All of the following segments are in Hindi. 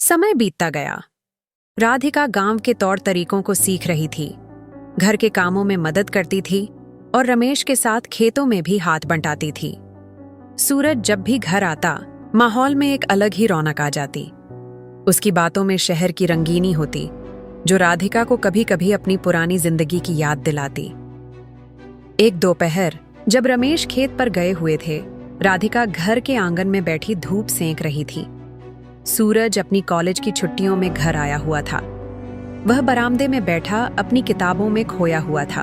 समय बीतता गया। राधिका गांव के तौर तरीकों को सीख रही थी, घर के कामों में मदद करती थी और रमेश के साथ खेतों में भी हाथ बंटाती थी। सूरज जब भी घर आता, माहौल में एक अलग ही रौनक आ जाती। उसकी बातों में शहर की रंगीनी होती, जो राधिका को कभी कभी अपनी पुरानी जिंदगी की याद दिलाती। एक दोपहर जब रमेश खेत पर गए हुए थे, राधिका घर के आंगन में बैठी धूप सेंक रही थी। सूरज अपनी कॉलेज की छुट्टियों में घर आया हुआ था। वह बरामदे में बैठा अपनी किताबों में खोया हुआ था।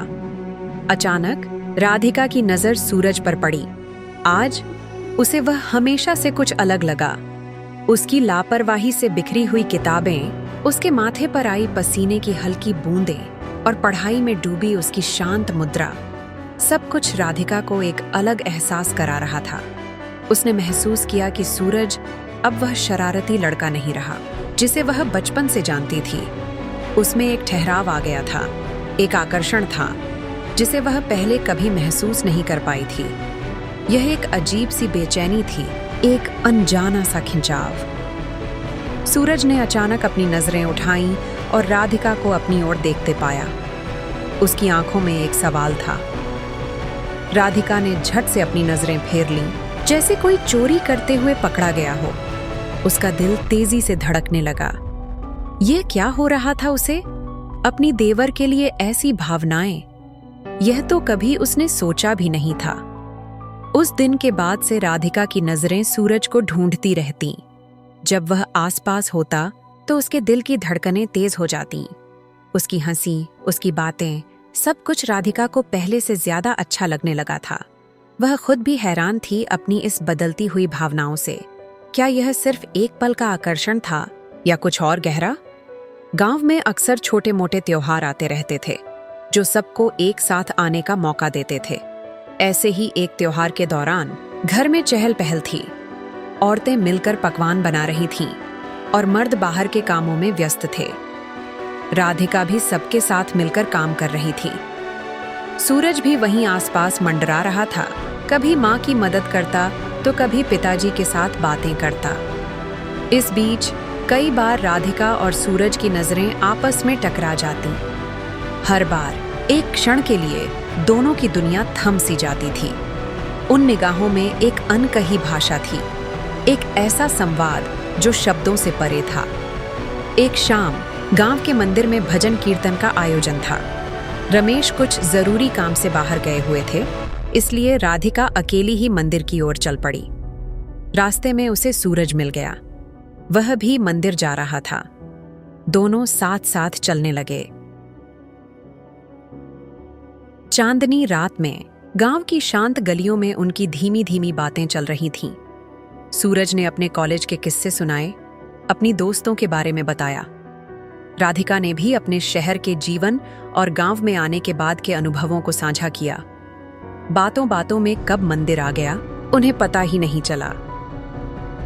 अचानक राधिका की नजर सूरज पर पड़ी। आज उसे वह हमेशा से कुछ अलग लगा। उसकी लापरवाही से बिखरी हुई किताबें, उसके माथे पर आई पसीने की हल्की बूंदें और पढ़ाई में डूबी उसकी शांत मुद्रा, सब कुछ राधिका को एक अलग एहसास करा रहा था। उसने महसूस किया कि सूरज अब वह शरारती लड़का नहीं रहा जिसे वह बचपन से जानती थी। उसमें एक ठहराव आ गया था, एक आकर्षण था जिसे वह पहले कभी महसूस नहीं कर पाई थी। यह एक अजीब सी बेचैनी थी, एक अनजाना सा खिंचाव। सूरज ने अचानक अपनी नजरें उठाईं और राधिका को अपनी ओर देखते पाया। उसकी आंखों में एक सवाल था। राधिका ने झट से अपनी नजरें फेर लीं, जैसे कोई चोरी करते हुए पकड़ा गया हो। उसका दिल तेजी से धड़कने लगा। यह क्या हो रहा था उसे? अपनी देवर के लिए ऐसी भावनाएं, यह तो कभी उसने सोचा भी नहीं था। उस दिन के बाद से राधिका की नजरें सूरज को ढूंढती रहतीं। जब वह आसपास होता तो उसके दिल की धड़कनें तेज हो जातीं। उसकी हंसी, उसकी बातें, सब कुछ राधिका को पहले से ज्यादा अच्छा लगने लगा था। वह खुद भी हैरान थी अपनी इस बदलती हुई भावनाओं से। क्या यह सिर्फ एक पल का आकर्षण था या कुछ और गहरा? गांव में अक्सर छोटे मोटे त्योहार आते रहते थे, जो सबको एक साथ आने का मौका देते थे। ऐसे ही एक त्योहार के दौरान घर में चहल पहल थी। औरतें मिलकर पकवान बना रही थीं और मर्द बाहर के कामों में व्यस्त थे। राधिका भी सबके साथ मिलकर काम कर रही थी। सूरज भी वहीं आसपास मंडरा रहा था। कभी माँ की मदद करता तो कभी पिताजी के साथ बातें करता। इस बीच कई बार राधिका और सूरज की नजरें आपस में टकरा जाती। हर बार एक क्षण के लिए दोनों की दुनिया थम सी जाती थी। उन निगाहों में एक अनकही भाषा थी, एक ऐसा संवाद जो शब्दों से परे था। एक शाम गांव के मंदिर में भजन कीर्तन का आयोजन था। रमेश कुछ जरूरी काम से बाहर गए हुए थे, इसलिए राधिका अकेली ही मंदिर की ओर चल पड़ी। रास्ते में उसे सूरज मिल गया। वह भी मंदिर जा रहा था। दोनों साथ साथ चलने लगे। चांदनी रात में गांव की शांत गलियों में उनकी धीमी धीमी बातें चल रही थीं। सूरज ने अपने कॉलेज के किस्से सुनाए, अपनी दोस्तों के बारे में बताया। राधिका ने भी अपने शहर के जीवन और गांव में आने के बाद के अनुभवों को साझा किया। बातों बातों में कब मंदिर आ गया, उन्हें पता ही नहीं चला।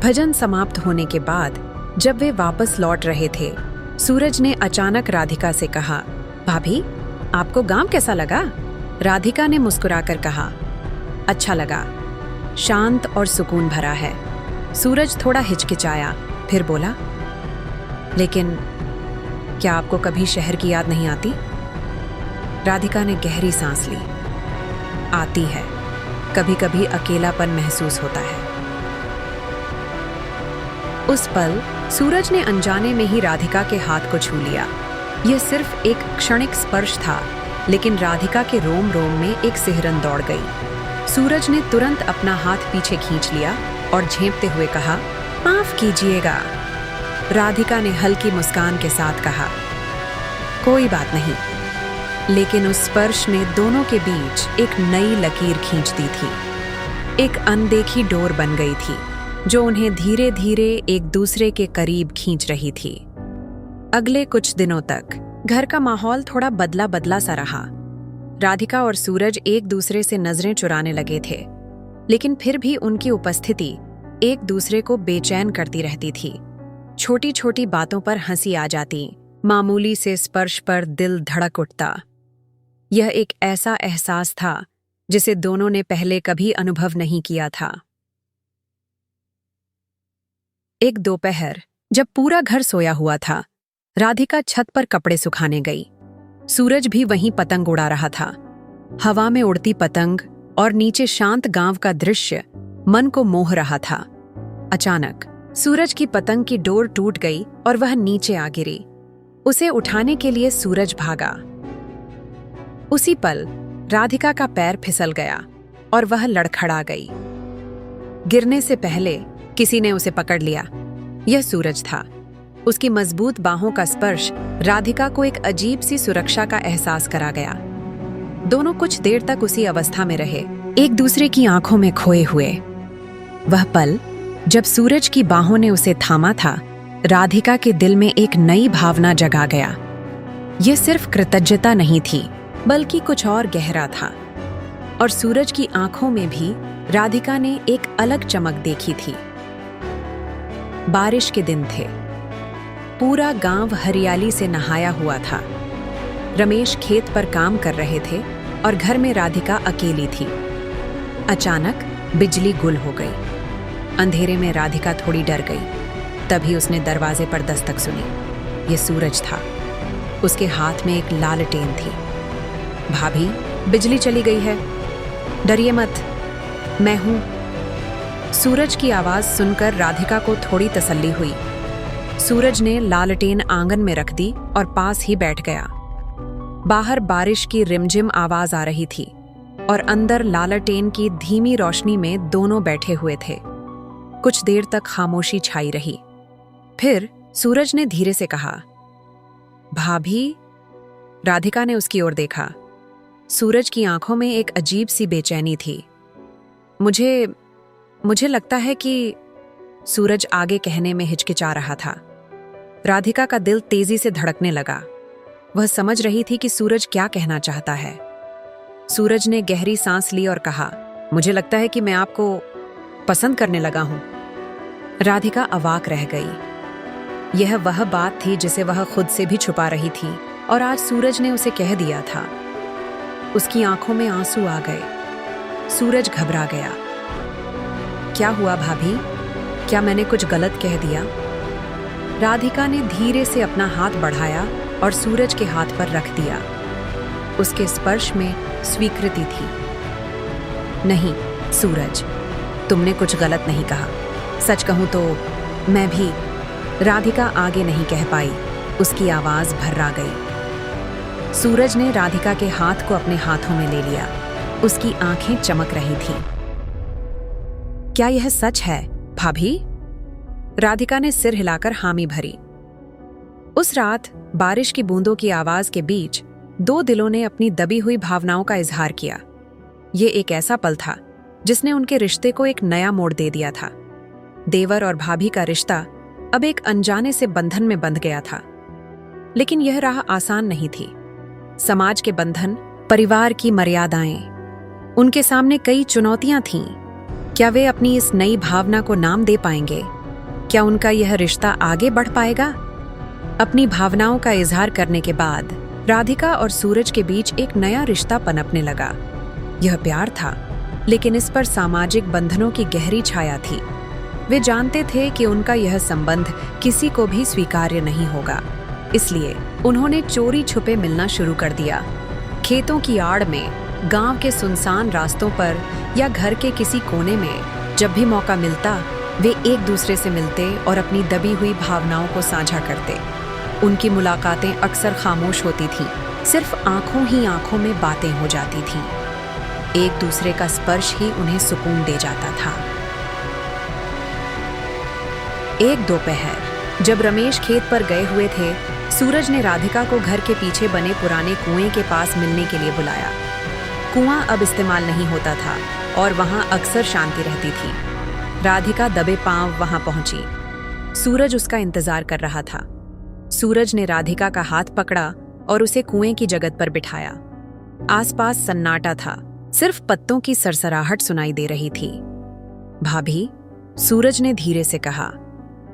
भजन समाप्त होने के बाद जब वे वापस लौट रहे थे, सूरज ने अचानक राधिका से कहा, भाभी, आपको गांव कैसा लगा? राधिका ने मुस्कुराकर कहा, अच्छा लगा, शांत और सुकून भरा है। सूरज थोड़ा हिचकिचाया, फिर बोला, लेकिन क्या आपको कभी शहर की याद नहीं आती? राधिका ने गहरी सांस ली। आती है, कभी कभी अकेलापन महसूस होता है। उस पल सूरज ने अनजाने में ही राधिका के हाथ को छू लिया। यह सिर्फ एक क्षणिक स्पर्श था, लेकिन राधिका के रोम रोम में एक सिहरन दौड़ गई। सूरज ने तुरंत अपना हाथ पीछे खींच लिया और झेंपते हुए कहा, माफ कीजिएगा। राधिका ने हल्की मुस्कान के साथ कहा, कोई बात नहीं। लेकिन उस स्पर्श ने दोनों के बीच एक नई लकीर खींच दी थी। एक अनदेखी डोर बन गई थी जो उन्हें धीरे धीरे एक दूसरे के करीब खींच रही थी। अगले कुछ दिनों तक घर का माहौल थोड़ा बदला बदला सा रहा। राधिका और सूरज एक दूसरे से नजरें चुराने लगे थे, लेकिन फिर भी उनकी उपस्थिति एक दूसरे को बेचैन करती रहती थी। छोटी छोटी बातों पर हंसी आ जाती, मामूली से स्पर्श पर दिल धड़क उठता। यह एक ऐसा एहसास था जिसे दोनों ने पहले कभी अनुभव नहीं किया था। एक दोपहर जब पूरा घर सोया हुआ था, राधिका छत पर कपड़े सुखाने गई। सूरज भी वहीं पतंग उड़ा रहा था। हवा में उड़ती पतंग और नीचे शांत गांव का दृश्य मन को मोह रहा था। अचानक सूरज की पतंग की डोर टूट गई और वह नीचे आ गिरी। उसे उठाने के लिए सूरज भागा। उसी पल राधिका का पैर फिसल गया और वह लड़खड़ा गई। गिरने से पहले किसी ने उसे पकड़ लिया। यह सूरज था। उसकी मजबूत बाहों का स्पर्श राधिका को एक अजीब सी सुरक्षा का एहसास करा गया। दोनों कुछ देर तक उसी अवस्था में रहे, एक दूसरे की आंखों में खोए हुए। वह पल जब सूरज की बाहों ने उसे थामा था, राधिका के दिल में एक नई भावना जगा गया। यह सिर्फ कृतज्ञता नहीं थी, बल्कि कुछ और गहरा था। और सूरज की आंखों में भी राधिका ने एक अलग चमक देखी थी। बारिश के दिन थे। पूरा गांव हरियाली से नहाया हुआ था। रमेश खेत पर काम कर रहे थे और घर में राधिका अकेली थी। अचानक बिजली गुल हो गई। अंधेरे में राधिका थोड़ी डर गई। तभी उसने दरवाजे पर दस्तक सुनी। यह सूरज था। उसके हाथ में एक लालटेन थी। भाभी, बिजली चली गई है। डरिए मत, मैं हूं। सूरज की आवाज सुनकर राधिका को थोड़ी तसल्ली हुई। सूरज ने लालटेन आंगन में रख दी और पास ही बैठ गया। बाहर बारिश की रिमझिम आवाज आ रही थी और अंदर लालटेन की धीमी रोशनी में दोनों बैठे हुए थे। कुछ देर तक खामोशी छाई रही। फिर सूरज ने धीरे से कहा, भाभी। राधिका ने उसकी ओर देखा। सूरज की आंखों में एक अजीब सी बेचैनी थी। मुझे लगता है कि सूरज आगे कहने में हिचकिचा रहा था। राधिका का दिल तेजी से धड़कने लगा। वह समझ रही थी कि सूरज क्या कहना चाहता है। सूरज ने गहरी सांस ली और कहा, मुझे लगता है कि मैं आपको पसंद करने लगा हूं। राधिका अवाक रह गई। यह वह बात थी जिसे वह खुद से भी छुपा रही थी और आज सूरज ने उसे कह दिया था। उसकी आंखों में आंसू आ गए। सूरज घबरा गया। क्या हुआ भाभी? क्या मैंने कुछ गलत कह दिया? राधिका ने धीरे से अपना हाथ बढ़ाया और सूरज के हाथ पर रख दिया। उसके स्पर्श में स्वीकृति थी। नहीं सूरज, तुमने कुछ गलत नहीं कहा। सच कहूं तो मैं भी। राधिका आगे नहीं कह पाई। उसकी आवाज भर्रा गई। सूरज ने राधिका के हाथ को अपने हाथों में ले लिया। उसकी आंखें चमक रही थीं। क्या यह सच है भाभी? राधिका ने सिर हिलाकर हामी भरी। उस रात बारिश की बूंदों की आवाज के बीच दो दिलों ने अपनी दबी हुई भावनाओं का इजहार किया। ये एक ऐसा पल था जिसने उनके रिश्ते को एक नया मोड़ दे दिया था। देवर और भाभी का रिश्ता अब एक अनजाने से बंधन में बंध गया था। लेकिन यह राह आसान नहीं थी। समाज के बंधन, परिवार की मर्यादाएं, उनके सामने कई चुनौतियां थीं। क्या वे अपनी इस नई भावना को नाम दे पाएंगे? क्या उनका यह रिश्ता आगे बढ़ पाएगा? अपनी भावनाओं का इजहार करने के बाद राधिका और सूरज के बीच एक नया रिश्ता पनपने लगा। यह प्यार था, लेकिन इस पर सामाजिक बंधनों की गहरी छाया थी। वे जानते थे कि उनका यह संबंध किसी को भी स्वीकार्य नहीं होगा। इसलिए उन्होंने चोरी छुपे मिलना शुरू कर दिया। खेतों की आड़ में, गांव के सुनसान रास्तों पर या घर के किसी कोने में जब भी मौका मिलता, वे एक दूसरे से मिलते और अपनी दबी हुई भावनाओं को साझा करते। उनकी मुलाकातें अक्सर खामोश होती थीं। सिर्फ आंखों ही आंखों में बातें हो जाती थीं। एक दूसरे का स्पर्श ही उन्हें सुकून दे जाता था। एक दोपहर जब रमेश खेत पर गए हुए थे, सूरज ने राधिका को घर के पीछे बने पुराने कुएं के पास मिलने के लिए बुलाया। कुआं अब इस्तेमाल नहीं होता था और वहां अक्सर शांति रहती थी। राधिका दबे पांव वहां पहुंची। सूरज उसका इंतजार कर रहा था। सूरज ने राधिका का हाथ पकड़ा और उसे कुएं की जगह पर बिठाया। आसपास सन्नाटा था। सिर्फ पत्तों की सरसराहट सुनाई दे रही थी। भाभी, सूरज ने धीरे से कहा,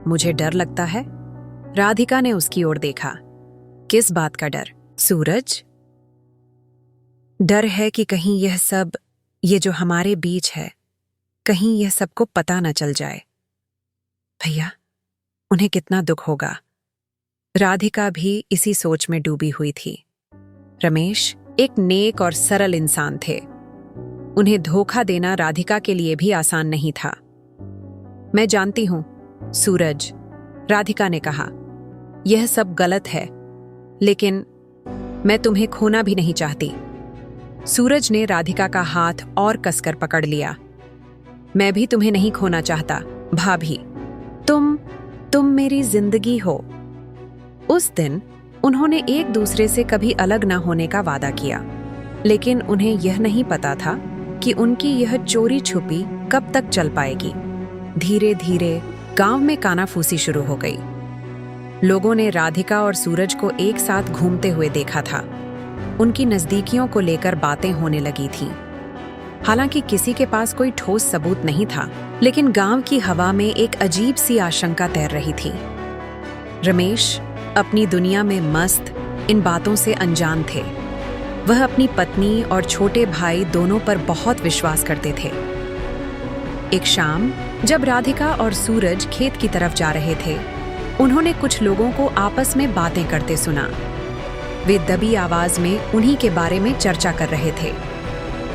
मुझे डर लगता है। राधिका ने उसकी ओर देखा। किस बात का डर? सूरज, डर है कि कहीं यह सब, ये जो हमारे बीच है, कहीं यह सबको पता न चल जाए। भैया, उन्हें कितना दुख होगा। राधिका भी इसी सोच में डूबी हुई थी। रमेश एक नेक और सरल इंसान थे। उन्हें धोखा देना राधिका के लिए भी आसान नहीं था। मैं जानती हूं, सूरज, राधिका ने कहा, यह सब गलत है, लेकिन मैं तुम्हें खोना भी नहीं चाहती। सूरज ने राधिका का हाथ और कसकर पकड़ लिया। मैं भी तुम्हें नहीं खोना चाहता, भाभी। तुम मेरी जिंदगी हो। उस दिन उन्होंने एक दूसरे से कभी अलग न होने का वादा किया, लेकिन उन्हें यह नहीं पता था कि उनकी यह चोरी छुपी कब तक चल पाएगी। धीरे धीरे गांव में कानाफूसी शुरू हो गई। लोगों ने राधिका और सूरज को एक साथ घूमते हुए देखा था। उनकी नजदीकियों को लेकर बातें होने लगी थीं। हालांकि किसी के पास कोई ठोस सबूत नहीं था, लेकिन गांव की हवा में एक अजीब सी आशंका तैर रही थी। रमेश अपनी दुनिया में मस्त इन बातों से अनजान थे। वह अपनी पत्नी और छोटे भाई दोनों पर बहुत विश्वास करते थे। एक शाम जब राधिका और सूरज खेत की तरफ जा रहे थे, उन्होंने कुछ लोगों को आपस में बातें करते सुना। वे दबी आवाज में उन्हीं के बारे में चर्चा कर रहे थे।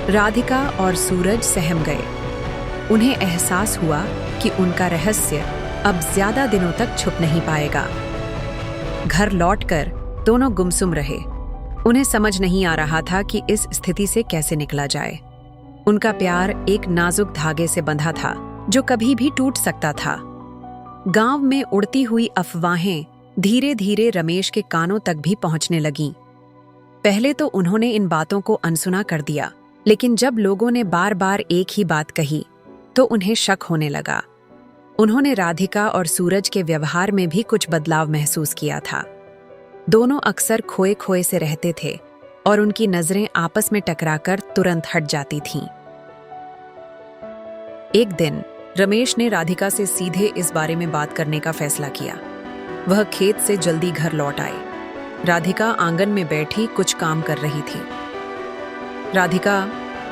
राधिका और सूरज सहम गए। उन्हें एहसास हुआ कि उनका रहस्य अब ज्यादा दिनों तक छुप नहीं पाएगा। घर लौटकर दोनों गुमसुम रहे। उन्हें समझ नहीं आ रहा था कि इस स्थिति से कैसे निकला जाए। उनका प्यार एक नाजुक धागे से बंधा था, जो कभी भी टूट सकता था। गांव में उड़ती हुई अफवाहें धीरे धीरे रमेश के कानों तक भी पहुंचने लगीं। पहले तो उन्होंने इन बातों को अनसुना कर दिया, लेकिन जब लोगों ने बार बार एक ही बात कही तो उन्हें शक होने लगा। उन्होंने राधिका और सूरज के व्यवहार में भी कुछ बदलाव महसूस किया था। दोनों अक्सर खोए खोए से रहते थे और उनकी नजरें आपस में टकराकर तुरंत हट जाती थीं। एक दिन रमेश ने राधिका से सीधे इस बारे में बात करने का फैसला किया। वह खेत से जल्दी घर लौट आई। राधिका आंगन में बैठी कुछ काम कर रही थी। राधिका,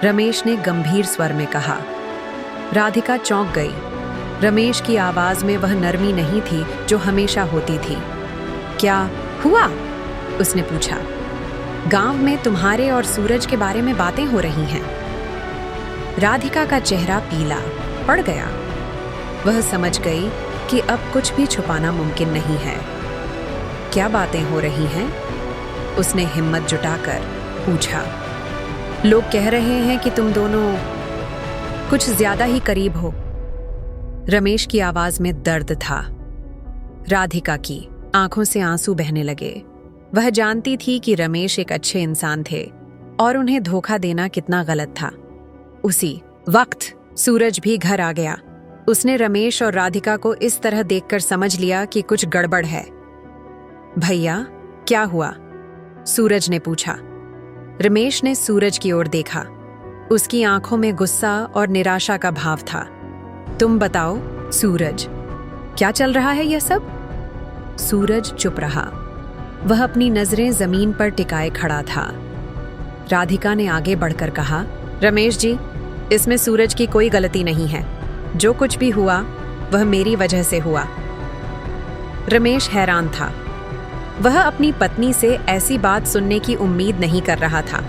रमेश ने गंभीर स्वर में कहा। राधिका चौंक गई। रमेश की आवाज में वह नरमी नहीं थी जो हमेशा होती थी। क्या हुआ? उसने पूछा। गांव में तुम्हारे और सूरज के बारे में बातें हो रही हैं। राधिका का चेहरा पीला पड़ गया। वह समझ गई कि अब कुछ भी छुपाना मुमकिन नहीं है। क्या बातें हो रही हैं? उसने हिम्मत जुटाकर पूछा। लोग कह रहे हैं कि तुम दोनों कुछ ज्यादा ही करीब हो। रमेश की आवाज में दर्द था। राधिका की आंखों से आंसू बहने लगे। वह जानती थी कि रमेश एक अच्छे इंसान थे और उन्हें धोखा देना कितना गलत था। उसी वक्त सूरज भी घर आ गया। उसने रमेश और राधिका को इस तरह देखकर समझ लिया कि कुछ गड़बड़ है। भैया, क्या हुआ? सूरज ने पूछा। रमेश ने सूरज की ओर देखा। उसकी आंखों में गुस्सा और निराशा का भाव था। तुम बताओ सूरज, क्या चल रहा है यह सब? सूरज चुप रहा। वह अपनी नजरें जमीन पर टिकाए खड़ा था। राधिका ने आगे बढ़कर कहा, रमेश जी, इसमें सूरज की कोई गलती नहीं है। जो कुछ भी हुआ वह मेरी वजह से हुआ। रमेश हैरान था। वह अपनी पत्नी से ऐसी बात सुनने की उम्मीद नहीं कर रहा था।